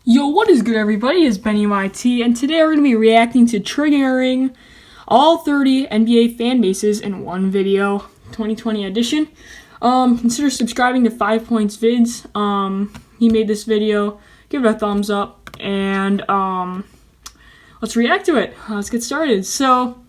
Yo, what is good, everybody? It's Benny YT, and today we're going to be reacting to triggering all 30 NBA fan bases in one video, 2020 edition. Consider subscribing to 5 Points Vids. He made this video. Give it a thumbs up, and let's react to it. Let's get started. So,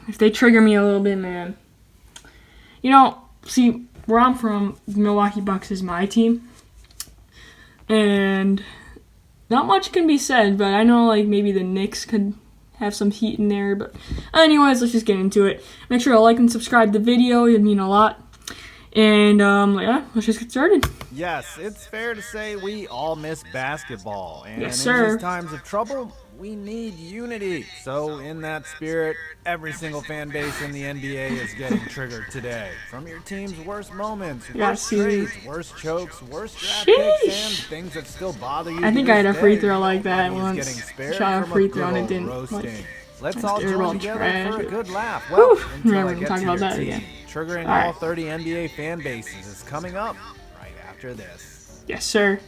if they trigger me a little bit, man. See, where I'm from, the Milwaukee Bucks is my team. And not much can be said, but I know maybe the Knicks could have some heat in there. But anyways, let's just get into it. Make sure to like and subscribe the video. It'd mean a lot. And yeah, let's just get started. Yes, it's fair to say we all miss basketball. And Yes, in sir. these times of trouble, we need unity. So in that spirit, every single fan base in the NBA is getting triggered today. From your team's worst moments, worst trades, worst chokes, worst draft picks, and things that still bother you. I think I had a free throw like that once. once. Shot a free throw and it didn't. Let's all join together for a good laugh. Well, until I get to your team. Triggering all 30 NBA fan bases is coming up right after this. Yes, sir.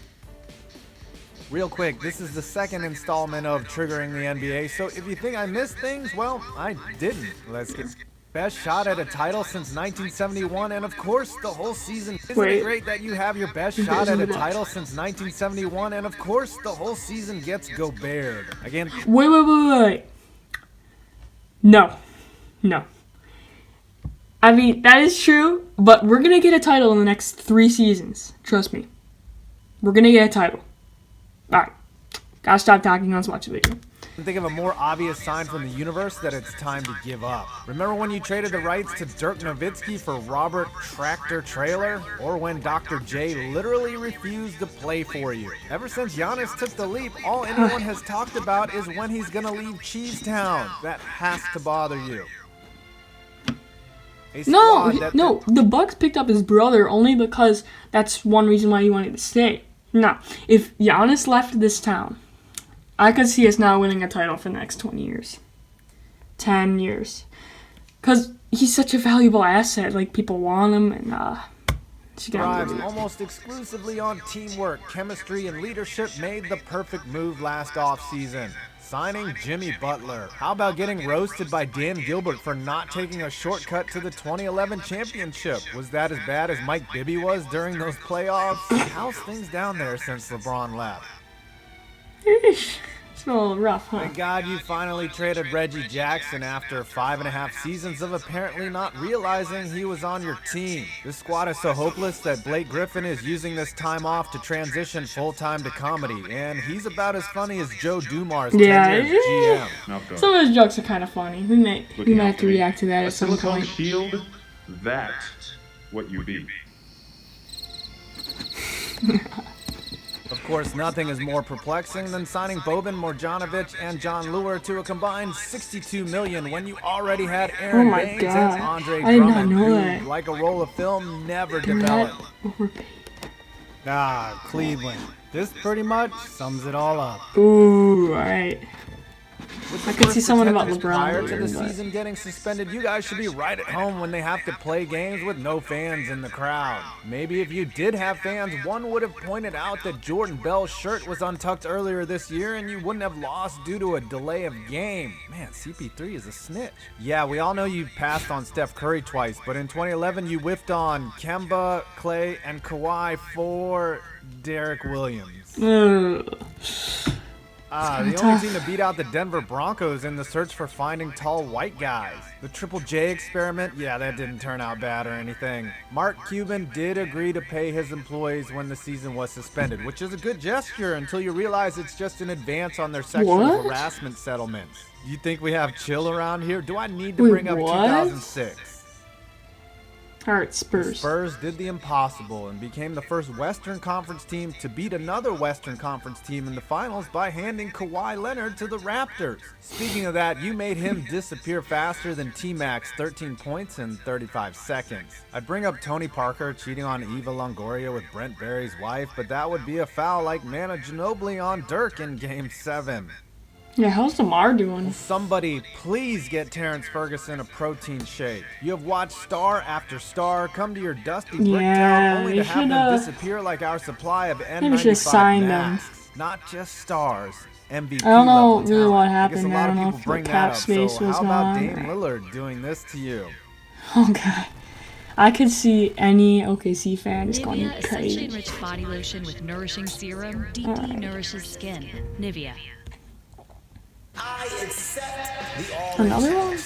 Real quick, this is the second installment of Triggering the NBA, so if you think I missed things, well, I didn't. Let's get best shot at a title since 1971, and of course, the whole season. Isn't it great that you have your best shot at a title since 1971, and of course, the whole season gets Gobert. Again. Wait. No. I mean, that is true, but we're going to get a title in the next 3 seasons. Trust me. We're going to get a title. Alright. Gotta stop talking. Let's watch the video. Think of a more obvious sign from the universe that it's time to give up. Remember when you traded the rights to Dirk Nowitzki for Robert Tractor Trailer? Or when Dr. J literally refused to play for you? Ever since Giannis took the leap, all anyone has talked about is when he's gonna leave Cheesetown. That has to bother you. No, the Bucks picked up his brother only because that's one reason why he wanted to stay. No, if Giannis left this town, I could see us now winning a title for the next 20 years. 10 years. Because he's such a valuable asset. People want him, and thrives almost exclusively on teamwork, chemistry, and leadership made the perfect move last offseason. Signing Jimmy Butler. How about getting roasted by Dan Gilbert for not taking a shortcut to the 2011 championship? Was that as bad as Mike Bibby was during those playoffs? How's things down there since LeBron left? It's a little rough, huh? Thank God you finally traded Reggie Jackson after 5.5 seasons of apparently not realizing he was on your team. This squad is so hopeless that Blake Griffin is using this time off to transition full-time to comedy, and he's about as funny as Joe Dumars' tenured GM. Some of his jokes are kind of funny. We might have to react to that at some point. Shield, that's what you be. Of course, nothing is more perplexing than signing Boban Marjanovic and John Lure to a combined $62 million when you already had Aaron Baines and Andre Drummond, who, like a roll of film, never developed. Cleveland. This pretty much sums it all up. Ooh, alright. I could see someone about LeBron prior to the season getting suspended. You guys should be right at home when they have to play games with no fans in the crowd. Maybe if you did have fans, one would have pointed out that Jordan Bell's shirt was untucked earlier this year and you wouldn't have lost due to a delay of game. Man, CP3 is a snitch. Yeah, we all know you passed on Steph Curry twice, but in 2011 you whiffed on Kemba, Clay, and Kawhi for Derek Williams. The only team to beat out the Denver Broncos in the search for finding tall white guys. The Triple J experiment, yeah, that didn't turn out bad or anything. Mark Cuban did agree to pay his employees when the season was suspended, which is a good gesture until you realize it's just an advance on their sexual harassment settlements. You think we have chill around here? Do I need to bring up 2006? Alright, Spurs. The Spurs did the impossible and became the first Western Conference team to beat another Western Conference team in the finals by handing Kawhi Leonard to the Raptors. Speaking of that, you made him disappear faster than T-Mac's 13 points in 35 seconds. I'd bring up Tony Parker cheating on Eva Longoria with Brent Barry's wife, but that would be a foul like Manu Ginobili on Dirk in Game 7. Yeah, how's DeMar doing? Somebody please get Terrence Ferguson a protein shake. You have watched star after star come to your dusty brick town only they to have should, them disappear like our supply of maybe should have N95 signed masks. Not just stars, MVP I don't know level really what talent. I guess a happened. lot I of don't know people if bring the that cap up. space So was how about gone. Dame Lillard doing this to you? Okay. I could see any OKC fan just going Nivea essentially crazy. enriched body lotion with nourishing serum deeply nourishes skin. Nivea. Another one?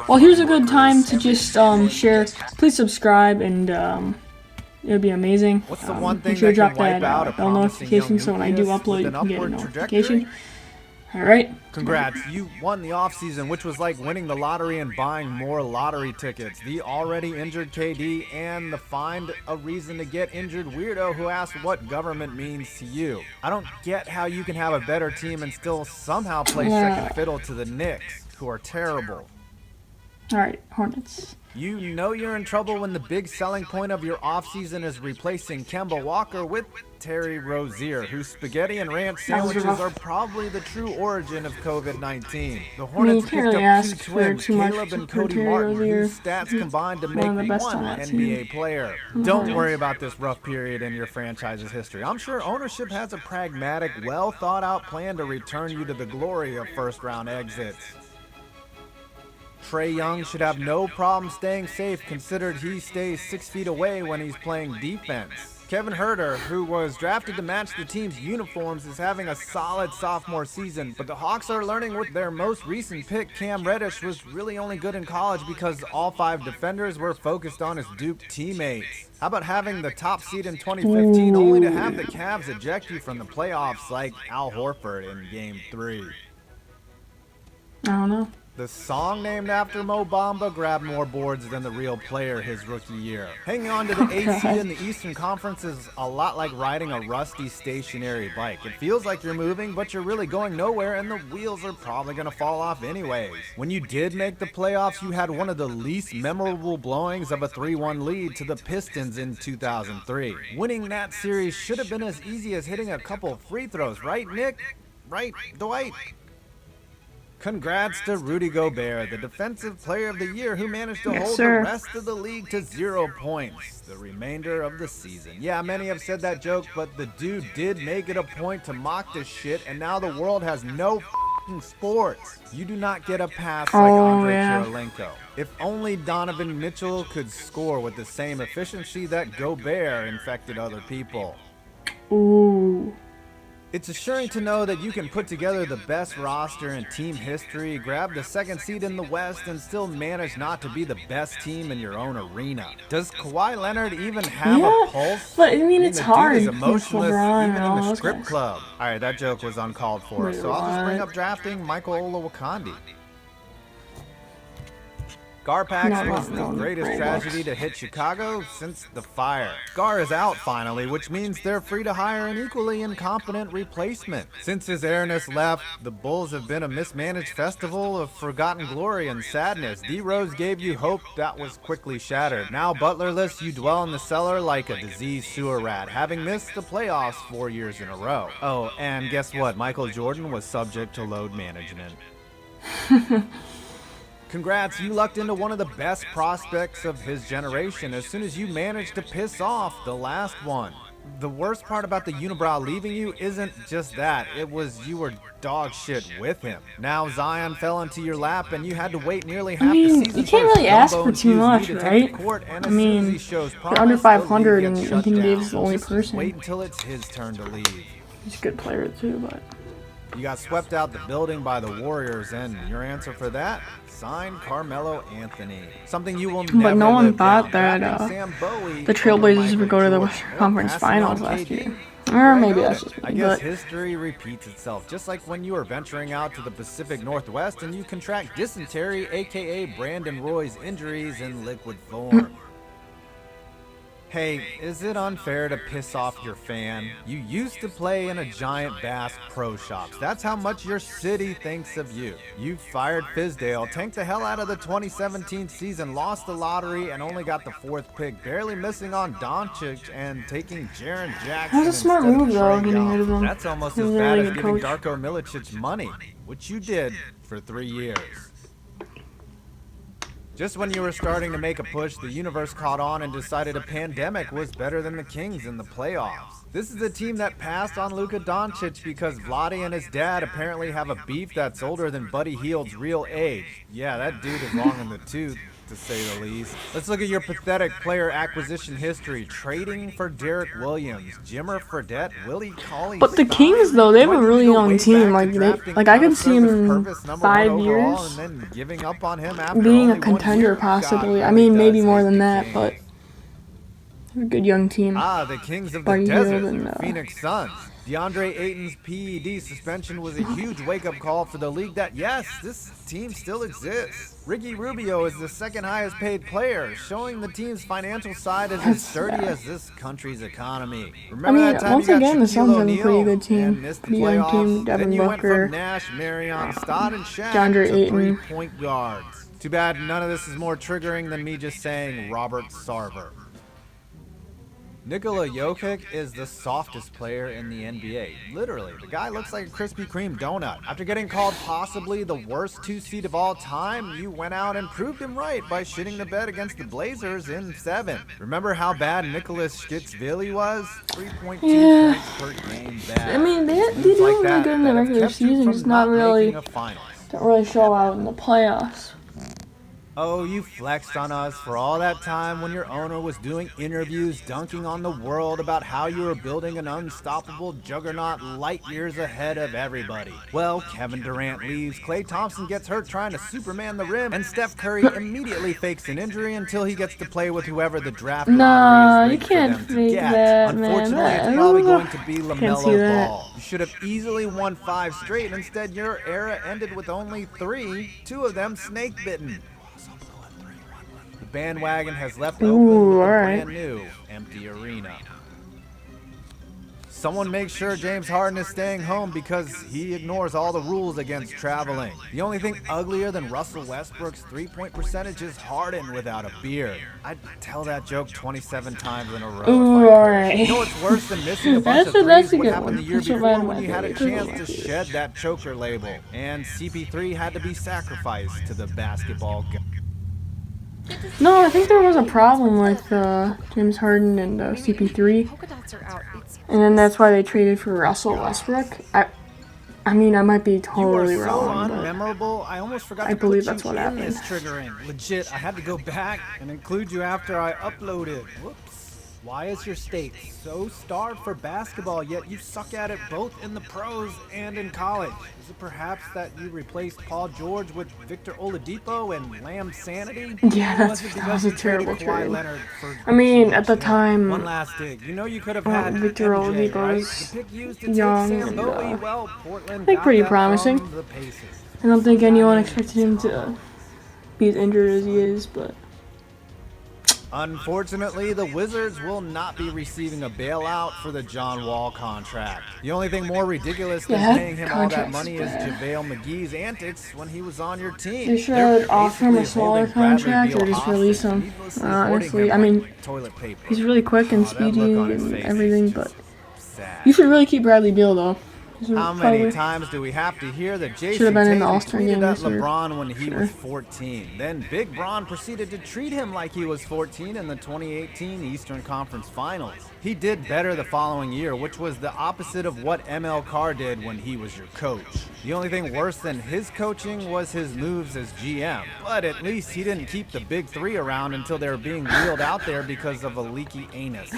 Well, here's a good time to just share. Please subscribe, and it would be amazing. What's the one thing Make sure to that drop can wipe that out a bell promising young notification so when I do nucleus upload, with you an can get a upward notification. trajectory? Alright. Congrats, you won the offseason, which was like winning the lottery and buying more lottery tickets. The already injured KD and the find a reason to get injured weirdo who asked what government means to you. I don't get how you can have a better team and still somehow play second fiddle to the Knicks, who are terrible. Alright, Hornets. You know you're in trouble when the big selling point of your offseason is replacing Kemba Walker with Terry Rozier, whose spaghetti and ranch sandwiches are probably the true origin of COVID-19. The Hornets can't picked really up two ask for twins, too much Caleb and for Cody Terry Martin, Rozier. whose stats combined to make One of the best one on that NBA team. player. Don't worry about this rough period in your franchise's history. I'm sure ownership has a pragmatic, well thought out plan to return you to the glory of first round exits. Trae Young should have no problem staying safe, considered he stays 6 feet away when he's playing defense. Kevin Huerter, who was drafted to match the team's uniforms, is having a solid sophomore season, but the Hawks are learning with their most recent pick, Cam Reddish, was really only good in college because all 5 defenders were focused on his Duke teammates. How about having the top seed in 2015 only to have the Cavs eject you from the playoffs like Al Horford in Game 3? I don't know. The song named after Mo Bamba grabbed more boards than the real player his rookie year. Hanging on to the 8th seed in the Eastern Conference is a lot like riding a rusty stationary bike. It feels like you're moving, but you're really going nowhere, and the wheels are probably going to fall off anyways. When you did make the playoffs, you had one of the least memorable blowings of a 3-1 lead to the Pistons in 2003. Winning that series should have been as easy as hitting a couple free throws, right, Nick? Right, Dwight? Congrats to Rudy Gobert, the Defensive Player of the Year, who managed to hold the rest of the league to 0 points the remainder of the season. Yeah, many have said that joke, but the dude did make it a point to mock this shit, and now the world has no f***ing sports. You do not get a pass like Andre Kirilenko. If only Donovan Mitchell could score with the same efficiency that Gobert infected other people. Ooh. It's assuring to know that you can put together the best roster in team history, grab the 2nd seed in the West, and still manage not to be the best team in your own arena. Does Kawhi Leonard even have a pulse? But I mean, it's the hard. Dude is emotionless LeBron even and in all the those strip guys. club. Alright, that joke was uncalled for, Wait, so I'll just bring what? up drafting Michael Olowokandi. Garpax was the greatest tragedy to hit Chicago since the fire. Gar is out finally, which means they're free to hire an equally incompetent replacement. Since his airness left, the Bulls have been a mismanaged festival of forgotten glory and sadness. D-Rose gave you hope that was quickly shattered. Now Butlerless, you dwell in the cellar like a diseased sewer rat, having missed the playoffs 4 years in a row. Oh, and guess what? Michael Jordan was subject to load management. Congrats, you lucked into one of the best prospects of his generation as soon as you managed to piss off the last one. The worst part about the unibrow leaving you isn't just that, it was you were dog shit with him. Now Zion fell into your lap and you had to wait nearly half the season. You can't really ask for too much, right? I mean, you're under 500 and Anthony Davis is the only person. Wait until it's his turn to leave. He's a good player too, but... You got swept out the building by the Warriors, and your answer for that? Sign Carmelo Anthony. Something you will never. But no one live thought down. that Sam Bowie the Trailblazers over would go to the Michael Western Jordan. Conference Passing Finals on last KD. year. Or maybe Right, that's just I me, guess but... history repeats itself, just like when you were venturing out to the Pacific Northwest and you contract dysentery, aka Brandon Roy's injuries in liquid form. Hey, is it unfair to piss off your fan? You used to play in a giant bass pro shops. That's how much your city thinks of you. You fired Fizdale, tanked the hell out of the 2017 season, lost the lottery, and only got the 4th pick, barely missing on Doncic and taking Jaren Jackson. That's a smart instead of move, though, Trae getting Young. rid of him. That's almost He's as a bad really as good giving coach. Darko Milicic money, which you did for 3 years. Just when you were starting to make a push, the universe caught on and decided a pandemic was better than the Kings in the playoffs. This is a team that passed on Luka Doncic because Vlade and his dad apparently have a beef that's older than Buddy Hield's real age. Yeah, that dude is long in the tooth, to say the least. Let's look at your pathetic player acquisition history. Trading for Derek Williams, Jimmer Fredette, Willie Cauley. But the Kings, though, they have a really young team. Like I could see him in 5 years and then giving up on him after being only a 1 contender, year. possibly. God I mean, really maybe does more hate than the that, Kings. but a good young team. The Kings of the Buddy Desert, Hield and, the Phoenix Suns. DeAndre Ayton's PED suspension was a huge wake-up call for the league that, yes, this team still exists. Ricky Rubio is the 2nd highest paid player, showing the team's financial side is as sturdy as this country's economy. Remember that time once you got again, the Shaquille Suns have a pretty O'Neal good team. and missed the Pretty young playoffs? team. Then Devin you went Booker. from Nash, Marion, Stott, and Shaq DeAndre to Ayton. 3-point guards. Too bad none of this is more triggering than me just saying Robert Sarver. Nikola Jokic is the softest player in the NBA. Literally, the guy looks like a Krispy Kreme donut. After getting called possibly the worst 2 seed of all time, you went out and proved him right by shitting the bed against the Blazers in 7. Remember how bad Nicholas Schittsvili was? 3.2 points per game bad. I mean, they do Dudes like really that good in that the have regular kept you season, from just not really, making a finals. don't really show out in the playoffs. Oh, you flexed on us for all that time when your owner was doing interviews dunking on the world about how you were building an unstoppable juggernaut light years ahead of everybody. Well, Kevin Durant leaves, Klay Thompson gets hurt trying to Superman the rim, and Steph Curry immediately fakes an injury until he gets to play with whoever the draft lottery is rigged for them to get. that, man. Unfortunately, it's I probably don't know. going to be Can't see LaMelo that. Ball. You should have easily won 5 straight, and instead your era ended with only 3, 2 of them snake-bitten. The bandwagon has left Oakland with a alright. brand new, empty arena. Someone make sure James Harden is staying home because he ignores all the rules against traveling. The only thing uglier than Russell Westbrook's 3-point percentage is Harden without a beard. I'd tell that joke 27 times in a row. Ooh, alright. You know what's worse than missing a bunch That's of a threes? What good happened one. the year That's what before mine when you had a might be. chance to shed that choker label, and CP3 had to be sacrificed to the basketball god. No, I think there was a problem with James Harden and CP3, and then that's why they traded for Russell Westbrook. I mean, I might be totally You are so wrong, but unmemorable. I almost forgot I to believe put that's you what in happened. this triggering. Legit, I had to go back and include you after I uploaded. Whoops. Why is your state so starved for basketball, yet you suck at it both in the pros and in college? Is it perhaps that you replaced Paul George with Victor Oladipo and Lamb Sanity? Yeah, Or was it that because was a you traded terrible Kawhi trade. Leonard for I mean, George at the Hill? time, One last dig. You know you could have had Victor MJ, right? Oladipo's The pick used to young take Sam and, Bowie. Well, Portland I think got pretty that promising. from the Pacers. I don't think anyone expected him to be as injured as he is, but Unfortunately, the Wizards will not be receiving a bailout for the John Wall contract. The only thing more ridiculous than Yeah, paying him all that contract's money is bad. JaVale McGee's antics when he was on your team. they should They're offer him a basically smaller holding Bradley contract or Beal just release hostage, him. needlessly Honestly, hoarding him I mean, like toilet paper. he's really quick and Oh, that speedy look on his and face everything, is but just sad. you should really keep Bradley Beal, though. He's How many probably- times do we have to hear that Jason Should've been in the Tatum All-Star tweeted game at this year. LeBron when he Sure. was 14? Then Big Bron proceeded to treat him like he was 14 in the 2018 Eastern Conference Finals. He did better the following year, which was the opposite of what ML Carr did when he was your coach. The only thing worse than his coaching was his moves as GM. But at least he didn't keep the big three around until they were being wheeled out there because of a leaky anus.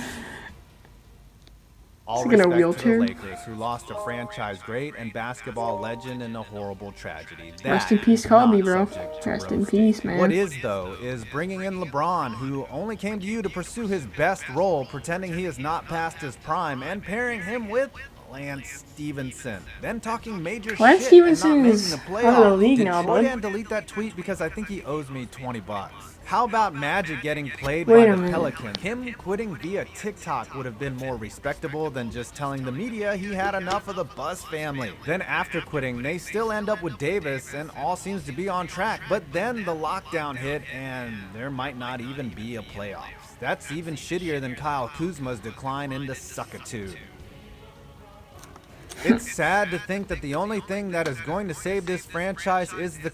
All He's like in a respect wheelchair. to the Lakers, who lost a franchise great and basketball legend in a horrible tragedy. Rest in That peace, is not Kobe, bro. subject to Rest in roasting. peace, man. What is, though, is bringing in LeBron, who only came to you to pursue his best role, pretending he is not past his prime, and pairing him with Lance Stevenson. Then talking major Lance shit and not Stevenson making is the out of the playoffs. league Did now, Troy bud. Dan delete that tweet because I think he owes me $20? How about Magic getting played Wait by a the minute. Pelicans? Him quitting via TikTok would have been more respectable than just telling the media he had enough of the Bus family. Then after quitting, they still end up with Davis and all seems to be on track. But then the lockdown hit and there might not even be a playoffs. That's even shittier than Kyle Kuzma's decline into suckitude. It's sad to think that the only thing that is going to save this franchise is the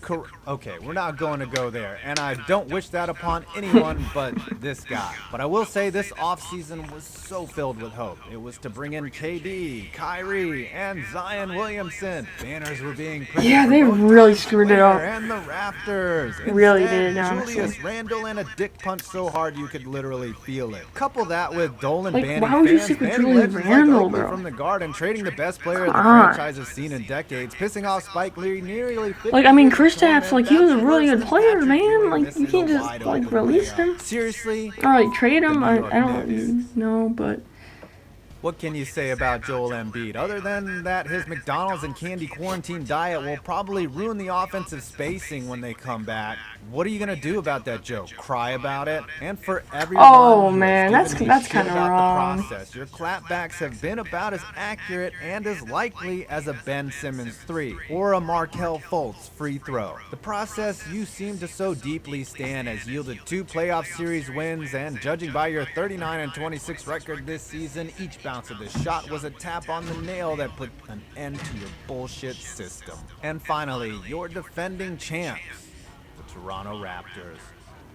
Okay, we're not going to go there, and I don't wish that upon anyone but this guy. But I will say this offseason was so filled with hope. It was to bring in KD, Kyrie, and Zion Williamson. Banners were being printed. Yeah, for they both really Times screwed it Square up. And the Raptors. Really Instead, did, honestly. Julius Randle and a dick punch so hard you could literally feel it. Couple that with Dolan Like, banning why would you fans, stick with banning Julius legends Randle, like Oakley bro? from the Garden, trading the best player the Come on. franchise has seen in decades, pissing off Spike Lee nearly 50 Like, I mean, years of Kristaps, torment. like, he was a That's really worse good than player, Patrick man. Ewing Like, you missing can't a just, wide like, open release layup. him. Seriously? Or, like, trade him. The I New York Knicks. don't know, but... What can you say about Joel Embiid, other than that his McDonald's and candy quarantine diet will probably ruin the offensive spacing when they come back? What are you gonna do about that joke? Cry about it? And for everyone Oh, who man, has given me that's shit kinda about wrong. the process, your clapbacks have been about as accurate and as likely as a Ben Simmons 3 or a Markelle Fultz free throw. The process you seem to so deeply stand has yielded 2 playoff series wins, and judging by your 39-26 record this season, each bounce of this shot was a tap on the nail that put an end to your bullshit system. And finally, your defending champs, the Toronto Raptors.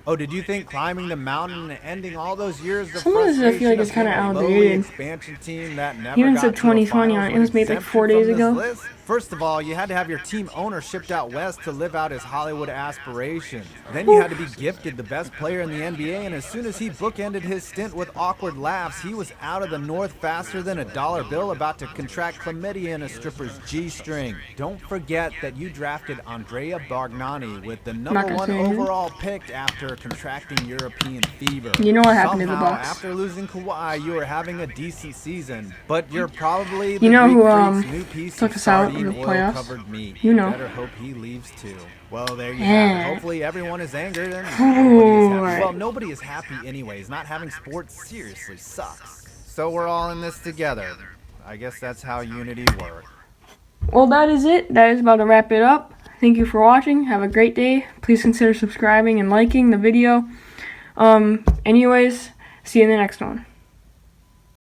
Oh, did you think climbing the mountain and ending all those years of Some of this I feel like frustration is of kinda being a lowly outdated. expansion team that never He even got said to a 2020 on finals it. It was made like exempted 4 days from this ago. list? First of all, you had to have your team owner shipped out west to live out his Hollywood aspirations. Then you had to be gifted the best player in the NBA, and as soon as he bookended his stint with awkward laughs, he was out of the north faster than a dollar bill about to contract chlamydia in a stripper's G-string. Don't forget that you drafted Andrea Bargnani with the Not number gonna 1 say anything. overall pick after contracting European fever. You know what happened to the Somehow, Bucks. after losing Kawhi, you were having a decent season, but you're probably the You know Greek who, freak's new piece took of us out of sardine the playoffs? oil-covered meat. You know. Better hope he leaves too. Well, there you have Yeah. it. Hopefully everyone is angered and nobody is happy. Alright. Well, nobody is happy anyways. Not having sports seriously sucks. So we're all in this together. I guess that's how unity works. Well, that is it. That is about to wrap it up. Thank you for watching. Have a great day. Please consider subscribing and liking the video. Anyways, see you in the next one.